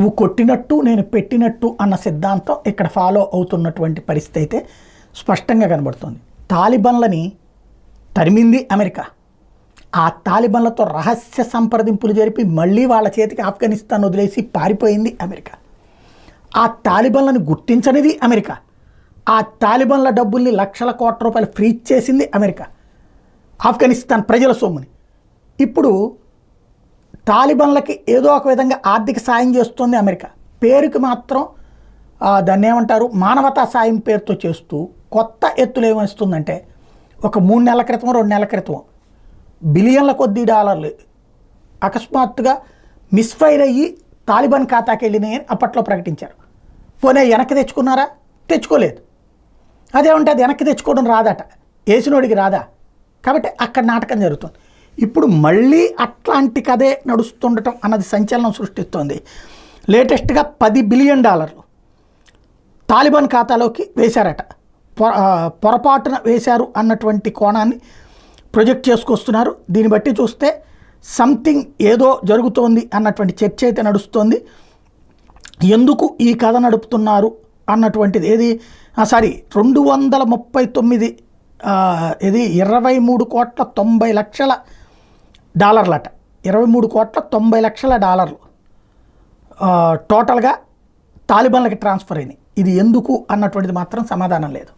నువ్వు కొట్టినట్టు నేను పెట్టినట్టు అన్న సిద్ధాంతం ఇక్కడ ఫాలో అవుతున్నటువంటి పరిస్థితి అయితే స్పష్టంగా కనబడుతుంది. తాలిబన్లని తరిమింది అమెరికా. ఆ తాలిబన్లతో రహస్య సంప్రదింపులు జరిపి మళ్ళీ వాళ్ళ చేతికి ఆఫ్ఘనిస్తాన్ వదిలేసి పారిపోయింది అమెరికా. ఆ తాలిబన్లను గుర్తించనిది అమెరికా. ఆ తాలిబన్ల డబ్బుల్ని లక్షల కోట్ల రూపాయలు ఫ్రీజ్ చేసింది అమెరికా, ఆఫ్ఘనిస్తాన్ ప్రజల సొమ్ముని. ఇప్పుడు తాలిబన్లకి ఏదో ఒక విధంగా ఆర్థిక సాయం చేస్తుంది అమెరికా. పేరుకి మాత్రం దాన్ని ఏమంటారు, మానవతా సాయం పేరుతో చేస్తూ కొత్త ఎత్తులు ఏమేస్తుందంటే, ఒక 3 నెలల క్రితం 2 నెలల క్రితం బిలియన్ల కొద్ది డాలర్లు అకస్మాత్తుగా మిస్ఫైర్ అయ్యి తాలిబాన్ ఖాతాకి వెళ్ళినాయని అప్పట్లో ప్రకటించారు. పోనీ వెనక్కి తెచ్చుకున్నారా? తెచ్చుకోలేదు. అదేమంటే అది వెనక్కి తెచ్చుకోవడం రాదట, వేసినోడికి రాదా. కాబట్టి అక్కడ నాటకం జరుగుతుంది. ఇప్పుడు మళ్ళీ అట్లాంటి కథే నడుస్తుండటం అన్నది సంచలనం సృష్టిస్తోంది. లేటెస్ట్గా $10 బిలియన్ తాలిబాన్ ఖాతాలోకి వేశారట. పొరపాటున వేశారు అన్నటువంటి కోణాన్ని ప్రొజెక్ట్ చేసుకొస్తున్నారు. దీన్ని బట్టి చూస్తే సంథింగ్ ఏదో జరుగుతోంది అన్నటువంటి చర్చ అయితే నడుస్తోంది. ఎందుకు ఈ కథ నడుపుతున్నారు అన్నటువంటిది 239 ఇది 23,90,00,000 డాలర్లట. 23,90,00,000 డాలర్లు టోటల్గా తాలిబాన్లకి ట్రాన్స్ఫర్ అయినాయి. ఇది ఎందుకు అన్నటువంటిది మాత్రం సమాధానం లేదు.